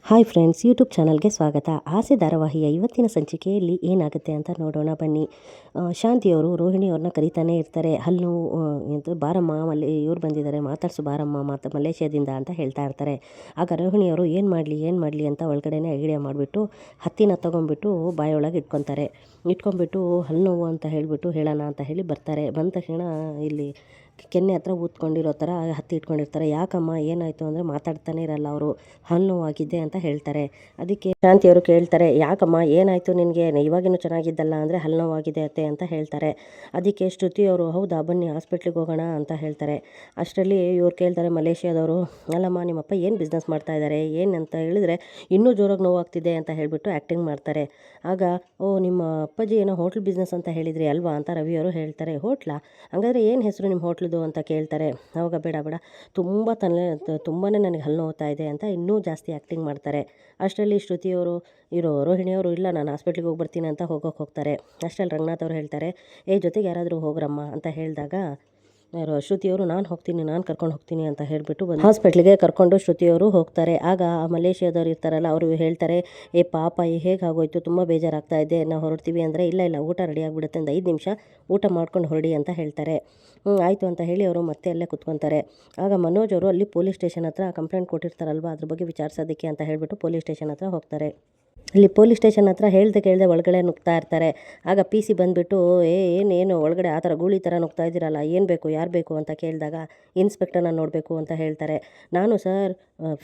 Hi friends, YouTube ಚಾನಲ್ಗೆ ಸ್ವಾಗತ. ಆಸೆ ಧಾರಾವಾಹಿಯ ಇವತ್ತಿನ ಸಂಚಿಕೆಯಲ್ಲಿ ಏನಾಗುತ್ತೆ ಅಂತ ನೋಡೋಣ ಬನ್ನಿ. ಶಾಂತಿಯವರು ರೋಹಿಣಿಯವ್ರನ್ನ ಕರೀತಾನೆ ಇರ್ತಾರೆ. ಹಲ್ಲು ಎಂತ ಬಾರಮ್ಮ ಇವ್ರು ಬಂದಿದ್ದಾರೆ, ಮಾತಾಡ್ಸು ಬಾರಮ್ಮ ಮಲೇಷ್ಯಾದಿಂದ ಅಂತ ಹೇಳ್ತಾ ಇರ್ತಾರೆ. ಆಗ ರೋಹಿಣಿಯವರು ಏನು ಮಾಡಲಿ ಅಂತ ಒಳಗಡೆನೇ ಐಡಿಯಾ ಮಾಡಿಬಿಟ್ಟು ಹತ್ತಿನ ತೊಗೊಂಡ್ಬಿಟ್ಟು ಬಾಯೊಳಗೆ ಇಟ್ಕೊಂಡ್ಬಿಟ್ಟು ಹಲ್ಲು ನೋವು ಅಂತ ಹೇಳಿಬಿಟ್ಟು ಹೇಳೋಣ ಅಂತ ಹೇಳಿ ಬರ್ತಾರೆ. ಬಂದ ತಕ್ಷಣ ಇಲ್ಲಿ ಕೆನ್ನೆ ಹತ್ರ ಊದ್ಕೊಂಡಿರೋ ಥರ ಹತ್ತಿ ಇಟ್ಕೊಂಡಿರ್ತಾರೆ. ಯಾಕಮ್ಮ ಏನಾಯಿತು ಅಂದರೆ ಮಾತಾಡ್ತಾನೆ ಇರಲ್ಲ ಅವರು. ಹಲ್ಲು ನೋವಾಗಿದೆ ಅಂತ ಹೇಳ್ತಾರೆ. ಅದಕ್ಕೆ ಶಾಂತಿಯವರು ಕೇಳ್ತಾರೆ, ಯಾಕಮ್ಮ ಏನಾಯಿತು ನಿನಗೆ, ಇವಾಗಿನೂ ಚೆನ್ನಾಗಿದ್ದಲ್ಲ ಅಂದರೆ ಹಲ್ಲು ನೋವಾಗಿದೆ ಅತ್ತೆ ಅಂತ ಹೇಳ್ತಾರೆ. ಅದಕ್ಕೆ ಶ್ರುತಿಯವರು, ಹೌದಾ ಬನ್ನಿ ಹಾಸ್ಪಿಟ್ಲಿಗೆ ಹೋಗೋಣ ಅಂತ ಹೇಳ್ತಾರೆ. ಅಷ್ಟರಲ್ಲಿ ಇವ್ರು ಕೇಳ್ತಾರೆ ಮಲೇಷ್ಯಾದವರು, ಅಲ್ಲಮ್ಮ ನಿಮ್ಮಪ್ಪ ಏನು ಬಿಸ್ನೆಸ್ ಮಾಡ್ತಾಯಿದ್ದಾರೆ ಏನಂತ ಹೇಳಿದ್ರೆ ಇನ್ನೂ ಜೋರಾಗಿ ನೋವಾಗ್ತಿದೆ ಅಂತ ಹೇಳಿಬಿಟ್ಟು ಆ್ಯಕ್ಟಿಂಗ್ ಮಾಡ್ತಾರೆ. ಆಗ ನಿಮ್ಮ ಅಪ್ಪಾಜಿ ಏನೋ ಹೋಟ್ಲ್ ಬಿಸ್ನೆಸ್ ಅಂತ ಹೇಳಿದ್ರಿ ಅಲ್ವಾ ಅಂತ ರವಿಯವರು ಹೇಳ್ತಾರೆ. ಹೋಟ್ಲಾ, ಹಂಗಾದ್ರೆ ಏನು ಹೆಸರು ನಿಮ್ಮ ಹೋಟ್ಲದು ಅಂತ ಕೇಳ್ತಾರೆ. ಅವಾಗ ಬೇಡ ತುಂಬಾ ನನಗೆ ಹಲ್ಲು ನೋವ್ತಾ ಇದೆ ಅಂತ ಇನ್ನೂ ಜಾಸ್ತಿ ಆ್ಯಕ್ಟಿಂಗ್ ಮಾಡ್ತಾರೆ. ಅಷ್ಟರಲ್ಲಿ ಶ್ರುತಿಯವರು ರೋಹಿಣಿಯವರು, ಇಲ್ಲ ನಾನು ಹಾಸ್ಪಿಟ್ಲಿಗೆ ಹೋಗಿ ಬರ್ತೀನಿ ಅಂತ ಹೋಗ್ತಾರೆ. ಅಷ್ಟರಲ್ಲಿ ರಂಗನಾಥ್ ಅವರು ಹೇಳ್ತಾರೆ, ಜೊತೆಗೆ ಯಾರಾದರೂ ಹೋಗ್ರಮ್ಮ ಅಂತ ಹೇಳಿದಾಗ ಶ್ರುತಿಯವರು, ನಾನು ಕರ್ಕೊಂಡು ಹೋಗ್ತೀನಿ ಅಂತ ಹೇಳಿಬಿಟ್ಟು ಹಾಸ್ಪಿಟ್ಲಿಗೆ ಕರ್ಕೊಂಡು ಶ್ರುತಿಯವರು ಹೋಗ್ತಾರೆ. ಆಗ ಮಲೇಷ್ಯಾದವ್ರು ಇರ್ತಾರಲ್ಲ ಅವರು ಹೇಳ್ತಾರೆ, ಪಾಪ ಹೇಗಾಗೋಯ್ತು, ತುಂಬ ಬೇಜಾರಾಗ್ತಾ ಇದೆ, ನಾವು ಹೊರಡ್ತೀವಿ ಅಂದರೆ ಇಲ್ಲ ಊಟ ರೆಡಿ ಆಗಿಬಿಡುತ್ತೆ, ಒಂದು 5 ನಿಮಿಷ ಊಟ ಮಾಡ್ಕೊಂಡು ಹೊರಡಿ ಅಂತ ಹೇಳ್ತಾರೆ. ಆಯಿತು ಅಂತ ಹೇಳಿ ಅವರು ಮತ್ತೆ ಅಲ್ಲೇ ಕುತ್ಕೊತಾರೆ. ಆಗ ಮನೋಜ್ ಅವರು ಅಲ್ಲಿ ಪೊಲೀಸ್ ಸ್ಟೇಷನ್ ಹತ್ರ ಕಂಪ್ಲೇಂಟ್ ಕೊಟ್ಟಿರ್ತಾರಲ್ವ, ಅದ್ರ ಬಗ್ಗೆ ವಿಚಾರಿಸೋದಕ್ಕೆ ಅಂತ ಹೇಳಿಬಿಟ್ಟು ಪೊಲೀಸ್ ಸ್ಟೇಷನ್ ಹತ್ರ ಹೋಗ್ತಾರೆ. ಅಲ್ಲಿ ಪೊಲೀಸ್ ಸ್ಟೇಷನ್ ಹತ್ರ ಕೇಳ್ದೆ ಒಳಗಡೆ ನುಗ್ತಾ ಇರ್ತಾರೆ. ಆಗ ಪಿ ಸಿ ಬಂದುಬಿಟ್ಟು, ಏನು ಒಳಗಡೆ ಆ ಥರ ಗೂಳಿ ಥರ ನುಗ್ತಾ ಇದ್ದೀರಲ್ಲ, ಏನು ಬೇಕು ಯಾರು ಬೇಕು ಅಂತ ಕೇಳಿದಾಗ ಇನ್ಸ್ಪೆಕ್ಟರ್ನ ನೋಡಬೇಕು ಅಂತ ಹೇಳ್ತಾರೆ. ನಾನು sir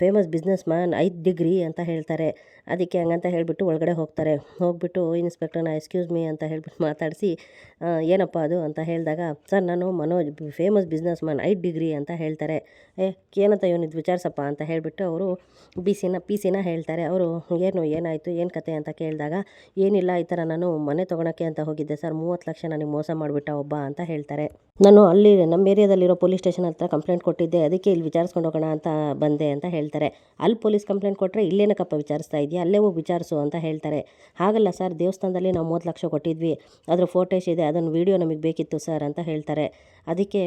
famous business man 5 degree ಅಂತ ಹೇಳ್ತಾರೆ. ಅದಕ್ಕೆ ಹಂಗಂತ ಹೇಳಿಬಿಟ್ಟು ಒಳಗಡೆ ಹೋಗ್ಬಿಟ್ಟು ಇನ್ಸ್ಪೆಕ್ಟರ್ನ ಎಕ್ಸ್ಕ್ಯೂಸ್ ಮೀ ಅಂತ ಹೇಳ್ಬಿಟ್ಟು ಮಾತಾಡಿಸಿ, ಏನಪ್ಪ ಅದು ಅಂತ ಹೇಳಿದಾಗ, ಸರ್ ನಾನು Manoj famous business man 5 degree ಅಂತ ಹೇಳ್ತಾರೆ. ಏನಂತ ಇವನಿದ್ದು ವಿಚಾರಿಸಪ್ಪ ಅಂತ ಹೇಳಿಬಿಟ್ಟು ಅವರು ಪಿ ಸಿನ ಹೇಳ್ತಾರೆ. ಅವರು ಏನಾಯಿತು ಏನು ಕತೆ ಅಂತ ಕೇಳಿದಾಗ, ಏನಿಲ್ಲ ಈ ಥರ ನಾನು ಮನೆ ತೊಗೊಳಕ್ಕೆ ಅಂತ ಹೋಗಿದ್ದೆ ಸರ್, 30 ಲಕ್ಷ ನನಗೆ ಮೋಸ ಮಾಡಿಬಿಟ್ಟ ಒಬ್ಬ ಅಂತ ಹೇಳ್ತಾರೆ. ನಾನು ಅಲ್ಲಿ ನಮ್ಮ ಏರಿಯಾದಲ್ಲಿರೋ ಪೊಲೀಸ್ ಸ್ಟೇಷನ್ ಹತ್ರ ಕಂಪ್ಲೇಂಟ್ ಕೊಟ್ಟಿದ್ದೆ, ಅದಕ್ಕೆ ಇಲ್ಲಿ ವಿಚಾರಿಸ್ಕೊಂಡು ಹೋಗೋಣ ಅಂತ ಬಂದೆ ಅಂತ ಹೇಳ್ತಾರೆ. ಅಲ್ಲಿ ಪೊಲೀಸ್ ಕಂಪ್ಲೇಂಟ್ ಕೊಟ್ಟರೆ ಇಲ್ಲೇನಕ್ಕಪ್ಪ ವಿಚಾರಿಸ್ತಾ ಇದೆಯಾ, ಅಲ್ಲೇ ಹೋಗಿ ವಿಚಾರಿಸು ಅಂತ ಹೇಳ್ತಾರೆ. ಹಾಗಲ್ಲ ಸರ್, ದೇವಸ್ಥಾನದಲ್ಲಿ ನಾವು 30 ಲಕ್ಷ ಕೊಟ್ಟಿದ್ವಿ, ಅದ್ರ ಫೋಟೇಜ್ ಇದೆ, ಅದನ್ನು ವೀಡಿಯೋ ನಮಗೆ ಬೇಕಿತ್ತು ಸರ್ ಅಂತ ಹೇಳ್ತಾರೆ. ಅದಕ್ಕೆ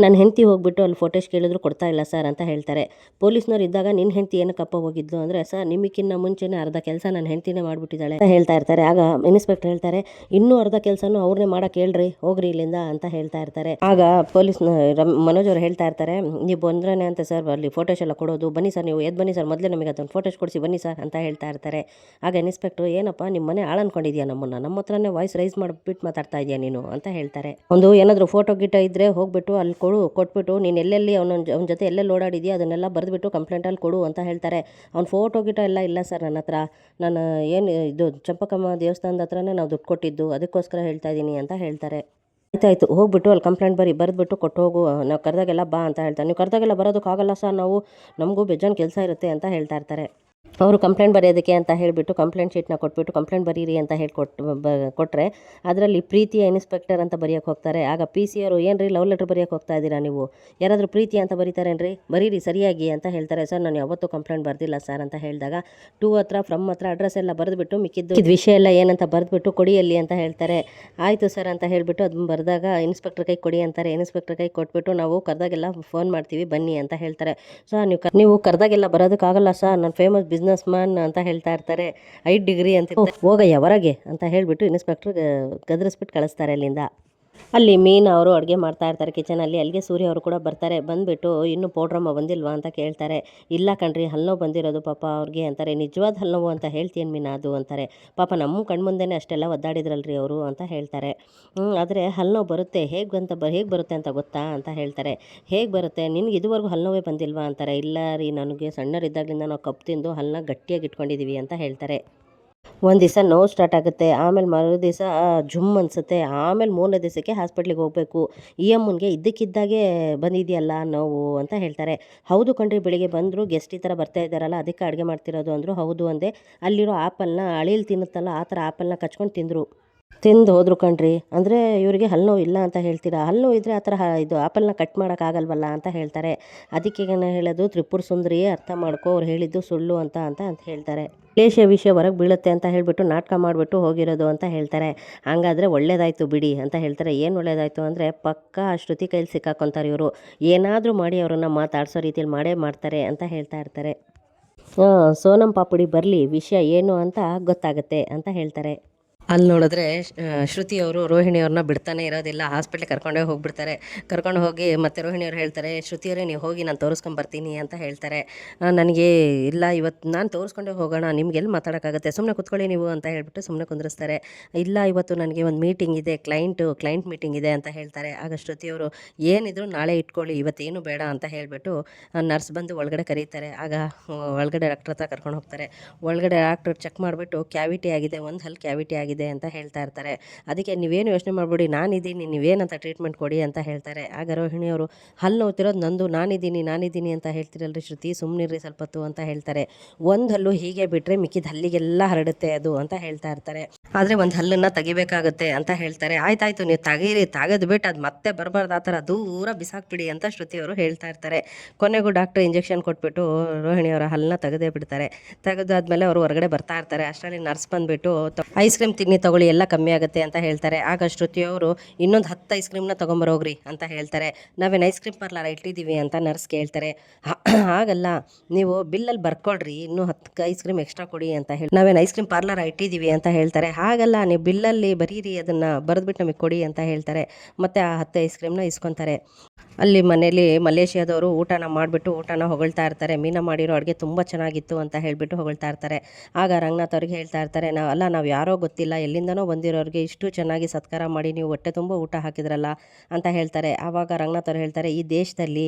ನನ್ನ ಹೆಂಡತಿ ಹೋಗ್ಬಿಟ್ಟು ಅಲ್ಲಿ ಫೋಟೇಜ್ ಕೇಳಿದ್ರು ಕೊಡ್ತಾ ಇಲ್ಲ ಸರ್ ಅಂತ ಹೇಳ್ತಾರೆ. ಪೊಲೀಸ್ನವ್ರು ಇದ್ದಾಗ ನಿನ್ನ ಹೆಂಡತಿ ಏನಕ್ಕಪ್ಪ ಹೋಗಿದ್ಲು ಅಂದರೆ, ಸರ್ ನಿಮಗಿನ್ನ ಮುಂಚೆನೇ ಅರ್ಧ ಕೆಲಸ ನನ್ನ ಹೆಂಡತಿನೇ ಮಾಡಿಬಿಟ್ಟಿದ್ದಾಳೆ ಅಂತ ಹೇಳ್ತಾ ಇರ್ತಾರೆ. ಆಗ ಇನ್ಸ್ಪೆಕ್ಟರ್ ಹೇಳ್ತಾರೆ, ಇನ್ನೂ ಅರ್ಧ ಕೆಲಸನೂ ಅವ್ರನ್ನೇ ಮಾಡೋಕೆ ಹೇಳ್ರಿ, ಹೋಗ್ರಿ ಇಲ್ಲಿಂದ ಅಂತ ಹೇಳ್ತಾ ಇರ್ತಾರೆ. ಆಗ ಮನೋಜ್ ಅವರು ಹೇಳ್ತಾ ಇರ್ತಾರೆ, ನೀವು ಬಂದ್ರೇ ಅಂತ ಸರ್ ಅಲ್ಲಿ ಫೋಟೋಸ್ ಎಲ್ಲ ಕೊಡೋದು, ಬನ್ನಿ ಸರ್ ನೀವು ಬನ್ನಿ ಸರ್, ಮೊದಲೇ ನಮಗೆ ಅದನ್ನು ಫೋಟೋಸ್ ಕೊಡಿಸಿ ಬನ್ನಿ ಸರ್ ಅಂತ ಹೇಳ್ತಾ ಇರ್ತಾರೆ. ಆಗ ಇನ್ಸ್ಪೆಕ್ಟರ್, ಏನಪ್ಪ ನಿಮ್ಮ ಮನೆ ಅನ್ಕೊಂಡಿದ್ಯಾ, ನಮ್ಮ ಹತ್ರನೇ ವಾಯ್ಸ್ ರೈಸ್ ಮಾಡಿಬಿಟ್ಟು ಮಾತಾಡ್ತಾ ಇದೆಯಾ ನೀನು ಅಂತ ಹೇಳ್ತಾರೆ. ಒಂದು ಏನಾದರೂ ಫೋಟೋ ಗಿಟ ಇದ್ದರೆ ಹೋಗ್ಬಿಟ್ಟು ಅಲ್ಲಿ ಕೊಟ್ಬಿಟ್ಟು ನೀನು ಎಲ್ಲೆಲ್ಲಿ ಅವನ ಜೊತೆ ಎಲ್ಲೆಲ್ಲಿ ಓಡಾಡಿದ್ಯಾ ಅದನ್ನೆಲ್ಲ ಬರೆದ್ಬಿಟ್ಟು ಕಂಪ್ಲೇಂಟಲ್ಲಿ ಕೊಡು ಅಂತ ಹೇಳ್ತಾರೆ. ಅವ್ನ ಫೋಟೋ ಗಿಟ ಎಲ್ಲ ಇಲ್ಲ ಸರ್ ನನ್ನ ಹತ್ರ, ನಾನು ಇದು ಚಂಪಕಮ್ಮ ದೇವಸ್ಥಾನದ ಹತ್ರನೇ ನಾವು ದುಡ್ಡು ಕೊಟ್ಟಿದ್ದು, ಅದಕ್ಕೋಸ್ಕರ ಹೇಳ್ತಾ ಇದ್ದೀನಿ ಅಂತ ಹೇಳ್ತಾರೆ. ಆಯ್ತಾಯಿತು, ಹೋಗ್ಬಿಟ್ಟು ಅಲ್ಲಿ ಕಂಪ್ಲೇಂಟ್ ಬರೆದ್ಬಿಟ್ಟು ಕೊಟ್ಟು ಹೋಗು, ನಾವು ಕರೆದಾಗೆಲ್ಲ ಬಾ ಅಂತ ಹೇಳ್ತಾರೆ. ನೀವು ಕರೆದಾಗೆಲ್ಲ ಬರೋದಕ್ಕಾಗಲ್ಲ ಸರ್, ನಮಗೂ ಬೇಜಾನ್ ಕೆಲಸ ಇರುತ್ತೆ ಅಂತ ಹೇಳ್ತಾ ಇರ್ತಾರೆ. ಅವರು ಕಂಪ್ಲೇಂಟ್ ಬರೆಯೋದಕ್ಕೆ ಅಂತ ಹೇಳಿಬಿಟ್ಟು ಕಂಪ್ಲೇಂಟ್ ಶೀಟ್ನ ಕೊಟ್ಬಿಟ್ಟು ಕಂಪ್ಲೇಂಟ್ ಬರೀರಿ ಅಂತ ಕೊಟ್ಟರೆ ಅದರಲ್ಲಿ ಪ್ರೀತಿಯ ಇನ್ಸ್ಪೆಕ್ಟರ್ ಅಂತ ಬರೆಯೋಕ್ಕೆ ಹೋಗ್ತಾರೆ. ಆಗ ಪಿ ಸಿ ಅವರು, ಏನ್ರಿ ಲವ್ ಲೆಟ್ರ್ ಬರೆಯೋಕ್ಕೆ ಹೋಗ್ತಾ ಇದ್ದೀರಾ ನೀವು, ಯಾರಾದರೂ ಪ್ರೀತಿ ಅಂತ ಬರೀತಾರೇನ್ರಿ, ಬರೀರಿ ಸರಿಯಾಗಿ ಅಂತ ಹೇಳ್ತಾರೆ. ಸರ್ ನಾನು ಯಾವತ್ತೂ ಕಂಪ್ಲೇಂಟ್ ಬರ್ದಿಲ್ಲ ಸರ್ ಅಂತ ಹೇಳಿದಾಗ, ಟು ಹತ್ರ ಫ್ರಮ್ ಹತ್ರ ಅಡ್ರೆಸ್ ಎಲ್ಲ ಬರೆದ್ಬಿಟ್ಟು ಮಿಕ್ಕಿದ್ದು ವಿಷಯ ಎಲ್ಲ ಏನಂತ ಬರೆದ್ಬಿಟ್ಟು ಕೊಡಿಯಲ್ಲಿ ಅಂತ ಹೇಳ್ತಾರೆ. ಆಯಿತು ಸರ್ ಅಂತ ಹೇಳಿಬಿಟ್ಟು ಅದನ್ನ ಬರೆದಾಗ ಇನ್ಸ್ಪೆಕ್ಟರ್ ಕೈ ಕೊಡಿ ಅಂತಾರೆ. ಇನ್ಸ್ಪೆಕ್ಟರ್ ಕೈ ಕೊಟ್ಬಿಟ್ಟು, ನಾವು ಕರೆದಾಗೆಲ್ಲ ಫೋನ್ ಮಾಡ್ತೀವಿ ಬನ್ನಿ ಅಂತ ಹೇಳ್ತಾರೆ. ಸರ್ ನೀವು ಕರೆದಾಗೆಲ್ಲ ಬರೋದಕ್ಕಾಗಲ್ಲ ಸರ್, ನಾನು ಫೇಮಸ್ ಬಿಸ್ನೆಸ್ ಮ್ಯಾನ್ ಅಂತ ಹೇಳ್ತಾ ಇರ್ತಾರೆ. 5 ಡಿಗ್ರಿ ಅಂತ, ಹೋಗಯ್ಯ ಹೊರಗೆ ಅಂತ ಹೇಳಿಬಿಟ್ಟು ಇನ್ಸ್ಪೆಕ್ಟರ್ ಗದರಿಸ್ಬಿಟ್ಟು ಕಳಿಸ್ತಾರೆ ಅಲ್ಲಿಂದ. ಅಲ್ಲಿ ಮೀನಾ ಅವರು ಅಡುಗೆ ಮಾಡ್ತಾ ಇರ್ತಾರೆ ಕಿಚನಲ್ಲಿ. ಅಲ್ಲಿಗೆ ಸೂರ್ಯ ಅವರು ಕೂಡ ಬರ್ತಾರೆ. ಬಂದುಬಿಟ್ಟು ಇನ್ನೂ ಪೌಡ್ರಮ್ಮ ಬಂದಿಲ್ವಾ ಅಂತ ಕೇಳ್ತಾರೆ. ಇಲ್ಲ ಕಣ್ರಿ, ಹಲ್ಲುನೋವು ಬಂದಿರೋದು ಪಾಪ ಅವ್ರಿಗೆ ಅಂತಾರೆ. ನಿಜವಾದ ಹಲ್ಲುನೋವು ಅಂತ ಹೇಳ್ತೀನಿ ಮೀನಾ ಅದು ಅಂತಾರೆ. ಪಾಪ ನಮ್ಮ ಕಣ್ಮುಂದೆನೇ ಅಷ್ಟೆಲ್ಲ ಒದ್ದಾಡಿದ್ರಲ್ರಿ ಅವರು ಅಂತ ಹೇಳ್ತಾರೆ. ಆದರೆ ಹಲ್ಲುನೋವು ಬರುತ್ತೆ, ಹೇಗೆ ಬರುತ್ತೆ ಅಂತ ಗೊತ್ತಾ ಅಂತ ಹೇಳ್ತಾರೆ. ಹೇಗೆ ಬರುತ್ತೆ, ನಿನ್ಗೆ ಇದುವರೆಗೂ ಹಲ್ಲುನೋವೇ ಬಂದಿಲ್ವಾ ಅಂತಾರೆ. ಇಲ್ಲ ರೀ, ನನಗೆ ಸಣ್ಣರಿದ್ದಾಗಲಿಂದ ನಾವು ಕಪ್ಪು ತಿಂದು ಹಲ್ಲನ್ನ ಗಟ್ಟಿಯಾಗಿ ಇಟ್ಕೊಂಡಿದ್ದೀವಿ ಅಂತ ಹೇಳ್ತಾರೆ. ಒಂದು ದಿವಸ ನೋವು ಸ್ಟಾರ್ಟ್ ಆಗುತ್ತೆ, ಆಮೇಲೆ ಮರು ದಿವಸ ಜುಮ್ ಅನಿಸುತ್ತೆ, ಆಮೇಲೆ 3ನೇ ದಿವಸಕ್ಕೆ ಹಾಸ್ಪಿಟ್ಲಿಗೆ ಹೋಗಬೇಕು. ಈ ಅಮ್ಮನಿಗೆ ಇದ್ದಕ್ಕಿದ್ದಾಗೆ ಬಂದಿದೆಯಲ್ಲ ನೋವು ಅಂತ ಹೇಳ್ತಾರೆ. ಹೌದು ಕಣ್ರಿ, ಬೆಳಿಗ್ಗೆ ಬಂದರು, ಗೆಸ್ಟ್ ಈ ಥರ ಬರ್ತಾ ಇದ್ದಾರಲ್ಲ ಅದಕ್ಕೆ ಅಡುಗೆ ಮಾಡ್ತಿರೋದು ಅಂದರು. ಹೌದು ಅಂದೆ. ಅಲ್ಲಿರೋ ಆ್ಯಪಲ್ನ ಅಳಿಲ್ ತಿನ್ನುತ್ತಲ್ಲ ಆ ಥರ ಆ್ಯಪಲ್ನ ಕಚ್ಕೊಂಡು ತಿಂದು ಹೋದ್ರು ಕಣ್ರಿ. ಅಂದರೆ ಇವರಿಗೆ ಹಲ್ಲು ನೋವು ಇಲ್ಲ ಅಂತ ಹೇಳ್ತೀರಾ, ಹಲ್ಲು ನೋವು ಇದ್ದರೆ ಆ ಥರ ಇದು ಆ್ಯಪಲ್ನ ಕಟ್ ಮಾಡೋಕ್ಕಾಗಲ್ವಲ್ಲ ಅಂತ ಹೇಳ್ತಾರೆ. ಅದಕ್ಕೆ ನಾನು ಹೇಳೋದು, ತ್ರಿಪುರ ಸುಂದರಿ ಅರ್ಥ ಮಾಡ್ಕೋ, ಅವ್ರು ಹೇಳಿದ್ದು ಸುಳ್ಳು ಅಂತ ಹೇಳ್ತಾರೆ. ವಿಷಯ ಹೊರಗೆ ಬೀಳುತ್ತೆ ಅಂತ ಹೇಳಿಬಿಟ್ಟು ನಾಟಕ ಮಾಡಿಬಿಟ್ಟು ಹೋಗಿರೋದು ಅಂತ ಹೇಳ್ತಾರೆ. ಹಂಗಾದರೆ ಒಳ್ಳೇದಾಯಿತು ಬಿಡಿ ಅಂತ ಹೇಳ್ತಾರೆ. ಏನು ಒಳ್ಳೇದಾಯಿತು ಅಂದರೆ, ಪಕ್ಕಾ ಶ್ರುತಿ ಕೈಲಿ ಸಿಕ್ಕಾಕೊತಾರೆ ಇವರು, ಏನಾದರೂ ಮಾಡಿ ಅವರನ್ನು ಮಾತಾಡಿಸೋ ರೀತಿಯಲ್ಲಿ ಮಾಡೇ ಮಾಡ್ತಾರೆ ಅಂತ ಹೇಳ್ತಾ ಇರ್ತಾರೆ. ಸೋನಮ್ ಪಾಪುಡಿ ಬರಲಿ, ವಿಷಯ ಏನು ಅಂತ ಗೊತ್ತಾಗುತ್ತೆ ಅಂತ ಹೇಳ್ತಾರೆ. ಅಲ್ಲಿ ನೋಡಿದ್ರೆ ಶ್ರುತಿ ಅವರು ರೋಹಿಣಿ ಅವ್ರನ್ನ ಬಿಡ್ತಾನೆ ಇರೋದಿಲ್ಲ, ಹಾಸ್ಪಿಟ್ಲಿಗೆ ಕರ್ಕೊಂಡೇ ಹೋಗ್ಬಿಡ್ತಾರೆ. ಕರ್ಕೊಂಡು ಹೋಗಿ ಮತ್ತೆ ರೋಹಿಣಿ ಅವ್ರು ಹೇಳ್ತಾರೆ, ಶ್ರುತಿಯವರೇ ನೀವು ಹೋಗಿ ನಾನು ತೋರಿಸ್ಕೊಂಬರ್ತೀನಿ ಅಂತ ಹೇಳ್ತಾರೆ. ನನಗೆ ಇಲ್ಲ ಇವತ್ತು ನಾನು ತೋರಿಸ್ಕೊಂಡೇ ಹೋಗೋಣ, ನಿಮ್ಗೆಲ್ಲಿ ಮಾತಾಡೋಕ್ಕಾಗುತ್ತೆ, ಸುಮ್ಮನೆ ಕುತ್ಕೊಳ್ಳಿ ನೀವು ಅಂತ ಹೇಳ್ಬಿಟ್ಟು ಸುಮ್ಮನೆ ಕುಂದಿರಿಸ್ತಾರೆ. ಇಲ್ಲ ಇವತ್ತು ನನಗೆ ಒಂದು ಮೀಟಿಂಗ್ ಇದೆ, ಕ್ಲೈಂಟ್ ಮೀಟಿಂಗ್ ಇದೆ ಅಂತ ಹೇಳ್ತಾರೆ. ಆಗ ಶ್ರುತಿಯವರು ಏನಿದ್ರು ನಾಳೆ ಇಟ್ಕೊಳ್ಳಿ, ಇವತ್ತೇನು ಬೇಡ ಅಂತ ಹೇಳಿಬಿಟ್ಟು ನರ್ಸ್ ಬಂದು ಒಳಗಡೆ ಕರೀತಾರೆ. ಆಗ ಒಳಗಡೆ ಡಾಕ್ಟ್ರ್ ಹತ್ರ ಕರ್ಕೊಂಡು ಹೋಗ್ತಾರೆ. ಒಳಗಡೆ ಡಾಕ್ಟ್ರ್ ಚೆಕ್ ಮಾಡಿಬಿಟ್ಟು ಕ್ಯಾವಿಟಿ ಆಗಿದೆ, ಒಂದು ಹಲ್ಲು ಕ್ಯಾವಿಟಿ ಆಗಿದೆ ಅಂತ ಹೇಳ್ತಾ ಇರ್ತಾರೆ. ಅದಕ್ಕೆ ನೀವೇನು ಯೋಚನೆ ಮಾಡ್ಬಿಡಿ, ನಾನಿದ್ದೀನಿ, ನೀವೇನಂತ ಟ್ರೀಟ್ಮೆಂಟ್ ಕೊಡಿ ಅಂತ ಹೇಳ್ತಾರೆ. ಆಗ ರೋಹಿಣಿಯವರು ಹಲ್ಲು ನೋವ್ತಿರೋದು ನಂದು, ನಾನಿದ್ದೀನಿ ಅಂತ ಹೇಳ್ತಿರಲ್ರಿ ಶ್ರುತಿ, ಸುಮ್ಮನಿರ್ರಿ ಸ್ವಲ್ಪ ಹೊತ್ತು ಅಂತ ಹೇಳ್ತಾರೆ. ಒಂದು ಹಲ್ಲು ಹೀಗೆ ಬಿಟ್ಟರೆ ಮಿಕ್ಕಿದ ಹಲ್ಲಿಗೆಲ್ಲ ಹರಡುತ್ತೆ ಅದು ಅಂತ ಹೇಳ್ತಾ ಇರ್ತಾರೆ. ಆದರೆ ಒಂದು ಹಲ್ಲನ್ನು ತೆಗಿಬೇಕಾಗುತ್ತೆ ಅಂತ ಹೇಳ್ತಾರೆ. ಆಯ್ತಾಯ್ತು ನೀವು ತೆಗೆದು ಬಿಟ್ಟು ಅದು ಮತ್ತೆ ಬರಬಾರ್ದು, ಆ ಥರ ದೂರ ಬಿಸಾಕ್ಬಿಡಿ ಅಂತ ಶ್ರುತಿಯವರು ಹೇಳ್ತಾ ಇರ್ತಾರೆ. ಕೊನೆಗೂ ಡಾಕ್ಟ್ರ್ ಇಂಜೆಕ್ಷನ್ ಕೊಟ್ಬಿಟ್ಟು ರೋಹಿಣಿಯವರ ಹಲ್ಲನ್ನ ತೆಗೆದೇ ಬಿಡ್ತಾರೆ. ತೆಗೆದಾದ್ಮೇಲೆ ಅವರು ಹೊರಗಡೆ ಬರ್ತಾ ಇರ್ತಾರೆ. ಅಷ್ಟರಲ್ಲಿ ನರ್ಸ್ ಬಂದುಬಿಟ್ಟು ಐಸ್ ಕ್ರೀಮ್ ತಿನ್ನಿ ತಗೊಳ್ಳಿ, ಎಲ್ಲ ಕಮ್ಮಿ ಆಗುತ್ತೆ ಅಂತ ಹೇಳ್ತಾರೆ. ಆಗ ಶ್ರುತಿಯವರು ಇನ್ನೊಂದು 10 ಐಸ್ ಕ್ರೀಮ್ನ ತೊಗೊಂಬರೋಗ್ರಿ ಅಂತ ಹೇಳ್ತಾರೆ. ನಾವೇನು ಐಸ್ ಕ್ರೀಮ್ ಪಾರ್ಲರ್ ಇಟ್ಟಿದ್ದೀವಿ ಅಂತ ನರ್ಸ್ ಕೇಳ್ತಾರೆ. ಹಾಗಲ್ಲ, ನೀವು ಬಿಲ್ಲಲ್ಲಿ ಬರ್ಕೊಳ್ರಿ, ಇನ್ನೂ 10 ಐಸ್ ಕ್ರೀಮ್ ಎಕ್ಸ್ಟ್ರಾ ಕೊಡಿ ಅಂತ ಹೇಳಿ, ನಾವೇನು ಐಸ್ ಕ್ರೀಮ್ ಪಾರ್ಲರ್ ಇಟ್ಟಿದ್ದೀವಿ ಅಂತ ಹೇಳ್ತಾರೆ. ಹಾಗಲ್ಲ, ನೀವು ಬಿಲ್ಲಲ್ಲಿ ಬರೀರಿ, ಅದನ್ನು ಬರೆದ್ಬಿಟ್ಟು ನಮಗೆ ಕೊಡಿ ಅಂತ ಹೇಳ್ತಾರೆ. ಮತ್ತು ಆ 10 ಐಸ್ ಕ್ರೀಮ್ನ ಇಸ್ಕೊತಾರೆ. ಅಲ್ಲಿ ಮನೇಲಿ ಮಲೇಷ್ಯಾದವರು ಊಟನ ಹೊಗಳ್ತಾ ಇರ್ತಾರೆ. ಮೀನಾ ಮಾಡಿರೋ ಅಡುಗೆ ತುಂಬ ಚೆನ್ನಾಗಿತ್ತು ಅಂತ ಹೇಳಿಬಿಟ್ಟು ಹೊಗಳ್ತಾ ಇರ್ತಾರೆ. ಆಗ ರಂಗನಾಥ್ ಅವ್ರಿಗೆ ಹೇಳ್ತಾ ಇರ್ತಾರೆ, ನಾವು ಯಾರೋ ಗೊತ್ತಿಲ್ಲ, ಎಲ್ಲಿಂದನೋ ಬಂದಿರೋರಿಗೆ ಇಷ್ಟು ಚೆನ್ನಾಗಿ ಸತ್ಕಾರ ಮಾಡಿ ನೀವು ಹೊಟ್ಟೆ ತುಂಬ ಊಟ ಹಾಕಿದ್ರಲ್ಲ ಅಂತ ಹೇಳ್ತಾರೆ. ಆವಾಗ ರಂಗನಾಥ್ ಅವ್ರು ಹೇಳ್ತಾರೆ, ಈ ದೇಶದಲ್ಲಿ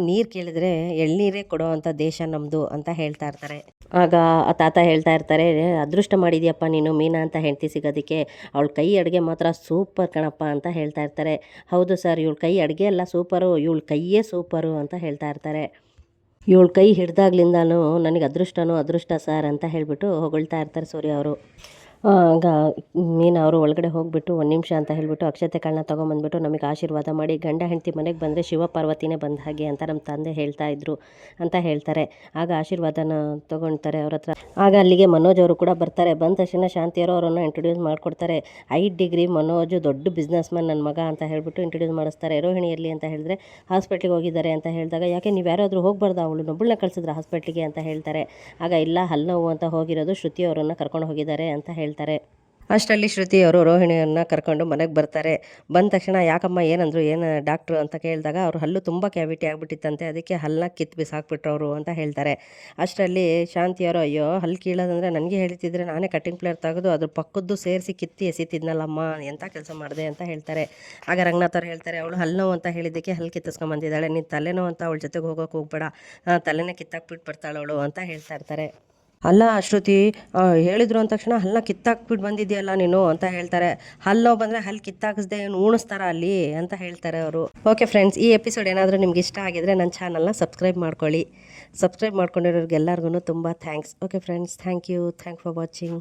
ನೀರು ಕೇಳಿದ್ರೆ ಎಳ್ನೀರೇ ಕೊಡೋ ಅಂಥ ದೇಶ ನಮ್ಮದು ಅಂತ ಹೇಳ್ತಾ ಇರ್ತಾರೆ. ಆಗ ಆ ತಾತ ಹೇಳ್ತಾ ಇರ್ತಾರೆ, ಅದೃಷ್ಟ ಮಾಡಿದ್ಯಪ್ಪ ನೀನು ಮೀನಾ ಅಂತ ಹೆಂಡತಿ ಸಿಗೋದಕ್ಕೆ, ಅವಳ ಕೈ ಅಡುಗೆ ಮಾತ್ರ ಸೂಪರ್ ಕಣಪ್ಪ ಅಂತ ಹೇಳ್ತಾ ಇರ್ತಾರೆ. ಹೌದು ಸರ್, ಇವಳ ಕೈ ಅಡುಗೆ ಎಲ್ಲ ಸೂಪರು, ಇವಳ ಕೈಯೇ ಸೂಪರು ಅಂತ ಹೇಳ್ತಾ ಇರ್ತಾರೆ. ಇವಳ ಕೈ ಹಿಡ್ದಾಗ್ಲಿಂದನೂ ನನಗೆ ಅದೃಷ್ಟ ಸರ್ ಅಂತ ಹೇಳಿಬಿಟ್ಟು ಹೊಗಳ್ತಾ ಇರ್ತಾರೆ ಸೂರ್ಯ ಅವರು. ಆಗ ಮೀನಾ ಅವರು ಒಳಗಡೆ ಹೋಗಿಬಿಟ್ಟು 1 ನಿಮಿಷ ಅಂತ ಹೇಳಿಬಿಟ್ಟು ಅಕ್ಷತೆ ಕಾಳನ್ನ ತೊಗೊಂಬಂದ್ಬಿಟ್ಟು ನಮಗೆ ಆಶೀರ್ವಾದ ಮಾಡಿ, ಗಂಡ ಹೆಂಡತಿ ಮನೆಗೆ ಬಂದರೆ ಶಿವ ಪಾರ್ವತಿನೇ ಬಂದ ಹಾಗೆ ಅಂತ ನಮ್ಮ ತಂದೆ ಹೇಳ್ತಾ ಇದ್ರು ಅಂತ ಹೇಳ್ತಾರೆ. ಆಗ ಆಶೀರ್ವಾದನ ತೊಗೊಳ್ತಾರೆ ಅವ್ರ ಹತ್ರ. ಆಗ ಅಲ್ಲಿಗೆ ಮನೋಜ್ ಅವರು ಕೂಡ ಬರ್ತಾರೆ. ಬಂದ ತಕ್ಷಣ ಶಾಂತಿಯವರು ಅವರನ್ನು ಇಂಟ್ರೊಡ್ಯೂಸ್ ಮಾಡಿಕೊಡ್ತಾರೆ. 5 ಡಿಗ್ರಿ ಮನೋಜ್ ದೊಡ್ಡ ಬಿಸ್ನೆಸ್ ಮ್ಯಾನ್ ನನ್ನ ಮಗ ಅಂತ ಹೇಳಿಬಿಟ್ಟು ಇಂಟ್ರೊಡ್ಯೂಸ್ ಮಾಡಿಸ್ತಾರೆ. ರೋಹಿಣಿ ಎಲ್ಲಿ ಅಂತ ಹೇಳಿದ್ರೆ ಹಾಸ್ಪಿಟ್ಲಿಗೆ ಹೋಗಿದ್ದಾರೆ ಅಂತ ಹೇಳಿದಾಗ, ಯಾಕೆ ನೀವು ಯಾರಾದರೂ ಹೋಗ್ಬಾರ್ದು, ಅವಳು ನೊಬ್ಬಳನ್ನ ಕಳಿಸಿದ್ರೆ ಹಾಸ್ಪಿಟ್ಲಿಗೆ ಅಂತ ಹೇಳ್ತಾರೆ. ಆಗ ಇಲ್ಲ, ಹಲ್ಲು ನೋವು ಅಂತ ಹೋಗಿರೋದು ಶ್ರುತಿ ಅವರನ್ನು ಕರ್ಕೊಂಡು ಹೋಗಿದ್ದಾರೆ ಅಂತ ಹೇಳ್ತಾರೆ. ಅಷ್ಟರಲ್ಲಿ ಶ್ರುತಿಯವರು ರೋಹಿಣಿಯನ್ನು ಕರ್ಕೊಂಡು ಮನೆಗೆ ಬರ್ತಾರೆ. ಬಂದ ತಕ್ಷಣ ಯಾಕಮ್ಮ ಏನಂದ್ರು, ಏನು ಡಾಕ್ಟ್ರು ಅಂತ ಕೇಳಿದಾಗ, ಅವ್ರ ಹಲ್ಲು ತುಂಬ ಕ್ಯಾವಿಟಿ ಆಗಿಬಿಟ್ಟಿತ್ತಂತೆ, ಅದಕ್ಕೆ ಹಲ್ಲನ್ನ ಕಿತ್ತು ಬಿಸಾಕ್ಬಿಟ್ರು ಅವರು ಅಂತ ಹೇಳ್ತಾರೆ. ಅಷ್ಟರಲ್ಲಿ ಶಾಂತಿಯವರು, ಅಯ್ಯೋ ಹಲ್ಲು ಕೀಳೋದಂದರೆ ನನಗೆ ಹೇಳ್ತಿದ್ರೆ ನಾನೇ ಕಟ್ಟಿಂಗ್ ಪ್ಲೇಯರ್ ತೆಗೆದು ಅದ್ರ ಪಕ್ಕದ್ದು ಸೇರಿಸಿ ಕಿತ್ತಿ ಎಸಿತಿದ್ನಲ್ಲಮ್ಮ, ಎಂಥ ಕೆಲಸ ಮಾಡಿದೆ ಅಂತ ಹೇಳ್ತಾರೆ. ಆಗ ರಂಗನಾಥ್ ಅವ್ರು ಹೇಳ್ತಾರೆ, ಅವಳು ಹಲ್ಲು ನೋವು ಅಂತ ಹೇಳಿದ್ದಕ್ಕೆ ಹಲ್ಲು ಕಿತ್ತಿಸ್ಕೊಂಬಂದಿದ್ದಾಳೆ, ನೀನು ತಲೆನೋವು ಅಂತ ಅವಳ ಜೊತೆಗೆ ಹೋಗ್ಬೇಡ, ತಲೆನೇ ಕಿತ್ತಾಕ್ಬಿಟ್ಟು ಬರ್ತಾಳವಳು ಅಂತ ಹೇಳ್ತಾ ಇರ್ತಾರೆ. ಅಲ್ಲ ಶ್ರುತಿ, ಹೇಳಿದ್ರು ಅಂದ ತಕ್ಷಣ ಹಲ್ಲನ್ನ ಕಿತ್ತಾಕ್ಬಿಟ್ಟು ಬಂದಿದೆಯಲ್ಲ ನೀನು ಅಂತ ಹೇಳ್ತಾರೆ. ಹಲ್ಲು ಬಂದರೆ ಹಲ್ಲು ಕಿತ್ತಾಕಿಸ್ದೆ ಏನು ಉಣಿಸ್ತಾರ ಅಲ್ಲಿ ಅಂತ ಹೇಳ್ತಾರೆ ಅವರು. ಓಕೆ ಫ್ರೆಂಡ್ಸ್, ಈ ಎಪಿಸೋಡ್ ಏನಾದರೂ ನಿಮ್ಗೆ ಇಷ್ಟ ಆಗಿದ್ರೆ ನನ್ನ ಚಾನಲ್ನ ಸಬ್ಸ್ಕ್ರೈಬ್ ಮಾಡ್ಕೊಳ್ಳಿ. ಸಬ್ಸ್ಕ್ರೈಬ್ ಮಾಡ್ಕೊಂಡಿರೋರಿಗೆಲ್ಲರಿಗೂ ತುಂಬ thanks. Okay friends, thank you for watching.